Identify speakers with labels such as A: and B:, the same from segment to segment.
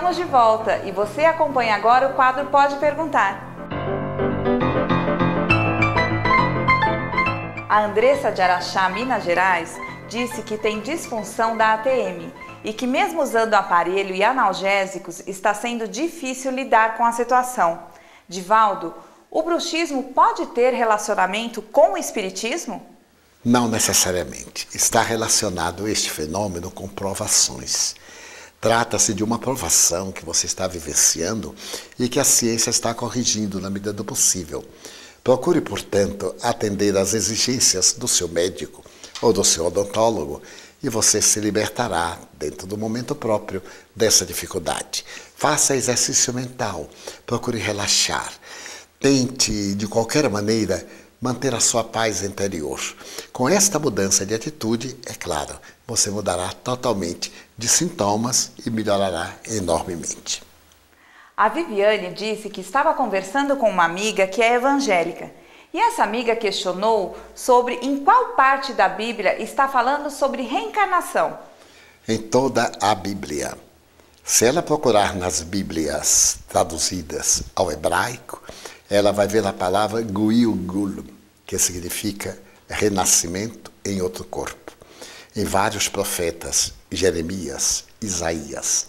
A: estamos de volta e você acompanha agora o quadro Pode Perguntar. A Andressa de Araxá, Minas Gerais, disse que tem disfunção da ATM e que mesmo usando aparelho e analgésicos está sendo difícil lidar com a situação. Divaldo, o bruxismo pode ter relacionamento com o espiritismo?
B: Não necessariamente. Está relacionado este fenômeno com provações. Trata-se de uma provação que você está vivenciando e que a ciência está corrigindo na medida do possível. Procure, portanto, atender às exigências do seu médico ou do seu odontólogo e você se libertará, dentro do momento próprio, dessa dificuldade. Faça exercício mental, procure relaxar. Tente, de qualquer maneira, manter a sua paz interior. Com esta mudança de atitude, é claro, você mudará totalmente de sintomas e melhorará enormemente.
A: A Viviane disse que estava conversando com uma amiga que é evangélica. E essa amiga questionou sobre em qual parte da Bíblia está falando sobre reencarnação.
B: Em toda a Bíblia. Se ela procurar nas Bíblias traduzidas ao hebraico, ela vai ver a palavra Guilgul, que significa renascimento em outro corpo. Em vários profetas, Jeremias, Isaías.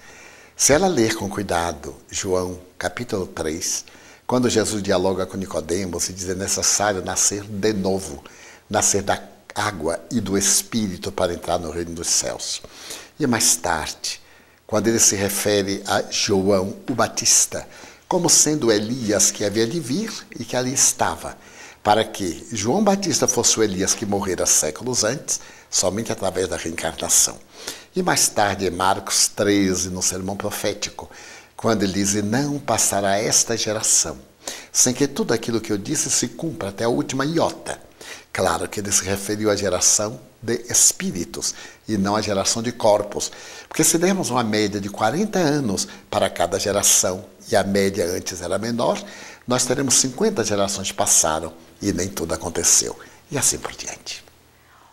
B: Se ela ler com cuidado João capítulo 3, quando Jesus dialoga com Nicodemos e diz é necessário nascer de novo, nascer da água e do Espírito para entrar no reino dos céus. E mais tarde, quando ele se refere a João o Batista, como sendo Elias que havia de vir e que ali estava, para que João Batista fosse o Elias que morrera séculos antes, somente através da reencarnação. E mais tarde, em Marcos 13, no sermão profético, quando ele diz, não passará esta geração, sem que tudo aquilo que eu disse se cumpra até a última iota. Claro que ele se referiu à geração de espíritos e não à geração de corpos. Porque se dermos uma média de 40 anos para cada geração, e a média antes era menor, nós teremos 50 gerações que passaram e nem tudo aconteceu. E assim por diante.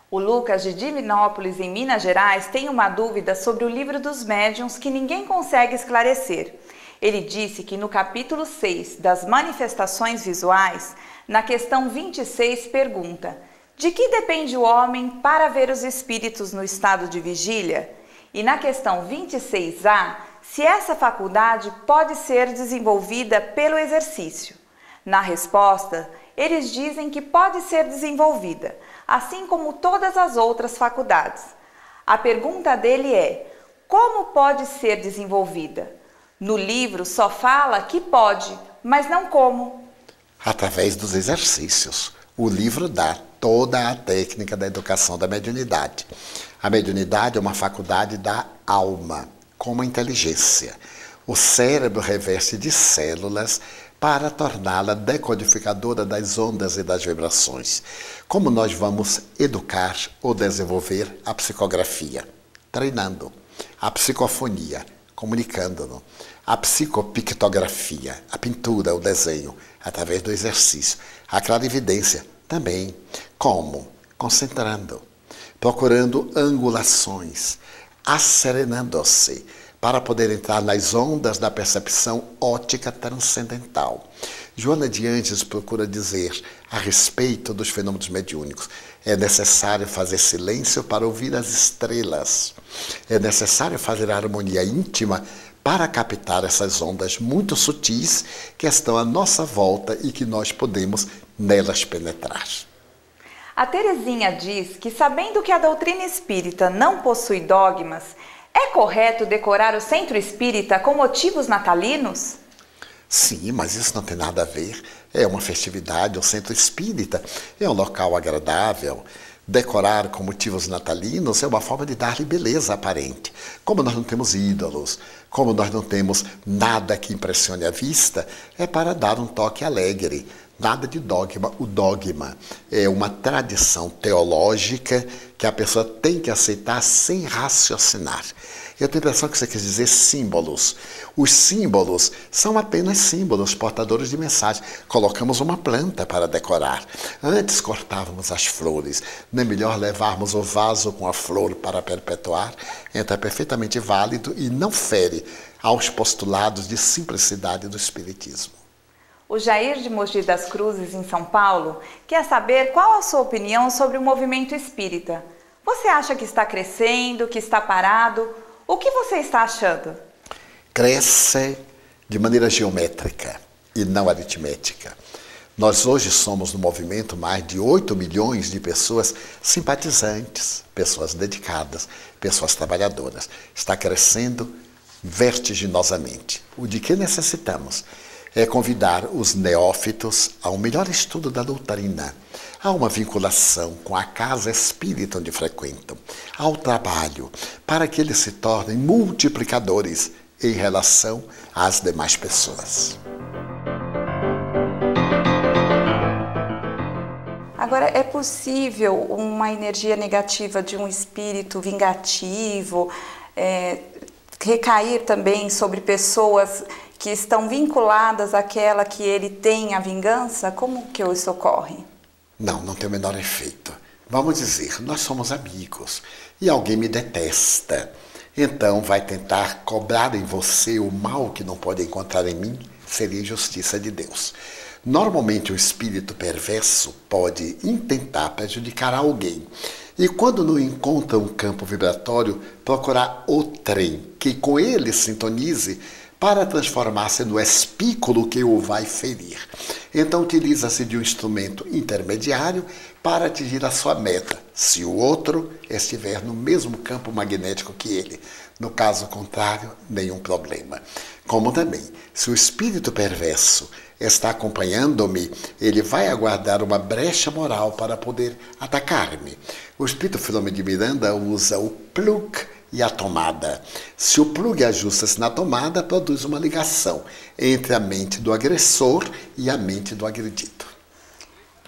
A: O Lucas de Divinópolis, em Minas Gerais, tem uma dúvida sobre o livro dos médiuns que ninguém consegue esclarecer. Ele disse que no capítulo 6 das manifestações visuais, na questão 26, pergunta: de que depende o homem para ver os espíritos no estado de vigília? E na questão 26A, se essa faculdade pode ser desenvolvida pelo exercício. Na resposta, eles dizem que pode ser desenvolvida, assim como todas as outras faculdades. A pergunta dele é: como pode ser desenvolvida? No livro só fala que pode, mas não como.
B: Através dos exercícios. O livro dá toda a técnica da educação da mediunidade. A mediunidade é uma faculdade da alma, como a inteligência. O cérebro reveste de células para torná-la decodificadora das ondas e das vibrações. Como nós vamos educar ou desenvolver a psicografia? Treinando. A psicofonia, comunicando-nos. A psicopictografia, a pintura, o desenho, através do exercício. A clarividência, também. Como? Concentrando, procurando angulações, asserenando-se, para poder entrar nas ondas da percepção ótica transcendental. Joana de Anjos procura dizer, a respeito dos fenômenos mediúnicos, é necessário fazer silêncio para ouvir as estrelas. É necessário fazer a harmonia íntima para captar essas ondas muito sutis que estão à nossa volta e que nós podemos nelas penetrar.
A: A Terezinha diz que, sabendo que a doutrina espírita não possui dogmas, é correto decorar o centro espírita com motivos natalinos?
B: Sim, mas isso não tem nada a ver. É uma festividade, o centro espírita é um local agradável. Decorar com motivos natalinos é uma forma de dar-lhe beleza aparente. Como nós não temos ídolos, como nós não temos nada que impressione a vista, é para dar um toque alegre. Nada de dogma. O dogma é uma tradição teológica que a pessoa tem que aceitar sem raciocinar. Eu tenho a impressão que você quer dizer símbolos. Os símbolos são apenas símbolos portadores de mensagem. Colocamos uma planta para decorar. Antes cortávamos as flores. Não é melhor levarmos o vaso com a flor para perpetuar? Então é perfeitamente válido e não fere aos postulados de simplicidade do Espiritismo.
A: O Jair de Mogi das Cruzes, em São Paulo, quer saber qual a sua opinião sobre o movimento espírita. Você acha que está crescendo, que está parado? O que você está achando?
B: Cresce de maneira geométrica e não aritmética. Nós hoje somos no movimento mais de 8 milhões de pessoas simpatizantes, pessoas dedicadas, pessoas trabalhadoras. Está crescendo vertiginosamente. O de que necessitamos é convidar os neófitos a um melhor estudo da doutrina, a uma vinculação com a casa espírita onde frequentam, ao trabalho, para que eles se tornem multiplicadores em relação às demais pessoas.
A: Agora, é possível uma energia negativa de um espírito vingativo recair também sobre pessoas que estão vinculadas àquela que ele tem a vingança? Como que isso ocorre?
B: Não tem o menor efeito. Vamos dizer, nós somos amigos e alguém me detesta. Então vai tentar cobrar em você o mal que não pode encontrar em mim, seria injustiça de Deus. Normalmente o espírito perverso pode intentar prejudicar alguém. E quando não encontra um campo vibratório, procurar outrem que com ele sintonize para transformar-se no espículo que o vai ferir. Então utiliza-se de um instrumento intermediário para atingir a sua meta, se o outro estiver no mesmo campo magnético que ele. No caso contrário, nenhum problema. Como também, se o espírito perverso está acompanhando-me, ele vai aguardar uma brecha moral para poder atacar-me. O espírito Filomeno de Miranda usa o plug e a tomada. Se o plug ajusta-se na tomada, produz uma ligação entre a mente do agressor e a mente do agredido.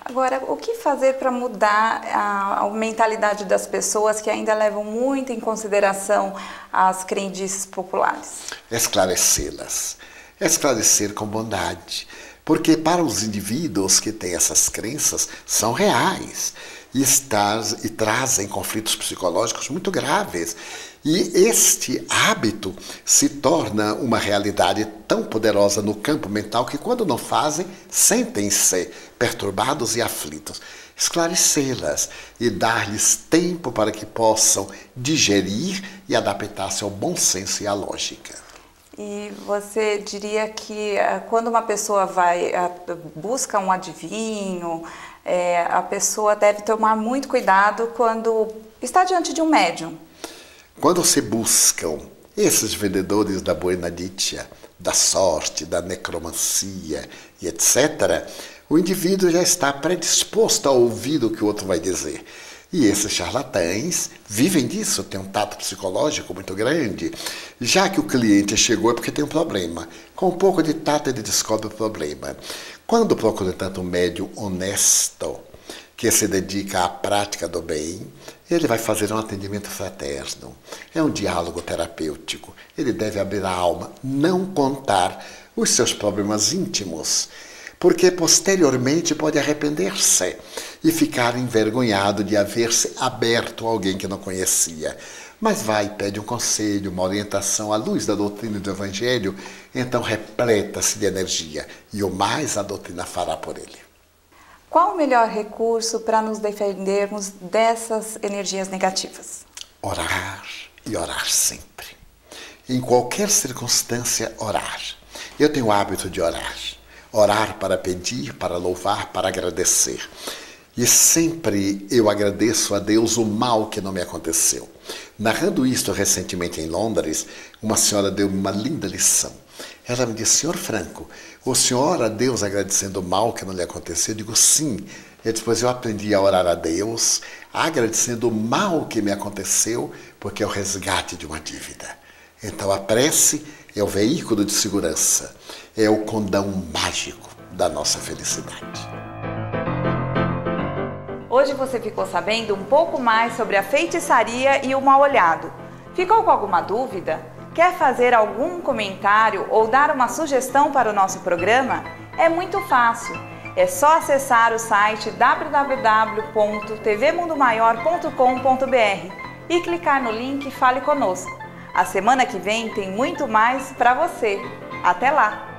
A: Agora, o que fazer para mudar a mentalidade das pessoas que ainda levam muito em consideração as crendices populares?
B: Esclarecê-las. Esclarecer com bondade. Porque para os indivíduos que têm essas crenças, são reais e trazem conflitos psicológicos muito graves. E este hábito se torna uma realidade tão poderosa no campo mental que, quando não fazem, sentem-se perturbados e aflitos. Esclarecê-las e dar-lhes tempo para que possam digerir e adaptar-se ao bom senso e à lógica.
A: E você diria que quando uma pessoa busca um adivinho, a pessoa deve tomar muito cuidado quando está diante de um médium?
B: Quando se buscam esses vendedores da boenaditia, da sorte, da necromancia e etc., o indivíduo já está predisposto a ouvir o que o outro vai dizer. E esses charlatães vivem disso, têm um tato psicológico muito grande. Já que o cliente chegou é porque tem um problema. Com um pouco de tato ele descobre o problema. Quando procura tanto um médium honesto, que se dedica à prática do bem, ele vai fazer um atendimento fraterno. É um diálogo terapêutico. Ele deve abrir a alma, não contar os seus problemas íntimos, porque posteriormente pode arrepender-se e ficar envergonhado de haver-se aberto a alguém que não conhecia. Mas vai, pede um conselho, uma orientação à luz da doutrina do Evangelho, então repleta-se de energia e o mais a doutrina fará por ele.
A: Qual o melhor recurso para nos defendermos dessas energias negativas?
B: Orar e orar sempre. Em qualquer circunstância, orar. Eu tenho o hábito de orar. Orar para pedir, para louvar, para agradecer. E sempre eu agradeço a Deus o mal que não me aconteceu. Narrando isto recentemente em Londres, uma senhora deu-me uma linda lição. Ela me disse: Senhor Franco, o senhor ora a Deus agradecendo o mal que não lhe aconteceu? Eu digo: sim. E depois eu aprendi a orar a Deus agradecendo o mal que me aconteceu, porque é o resgate de uma dívida. Então a prece é o veículo de segurança, é o condão mágico da nossa felicidade.
A: Hoje você ficou sabendo um pouco mais sobre a feitiçaria e o mal-olhado. Ficou com alguma dúvida? Quer fazer algum comentário ou dar uma sugestão para o nosso programa? É muito fácil. É só acessar o site www.tvmundomaior.com.br e clicar no link Fale Conosco. A semana que vem tem muito mais para você. Até lá!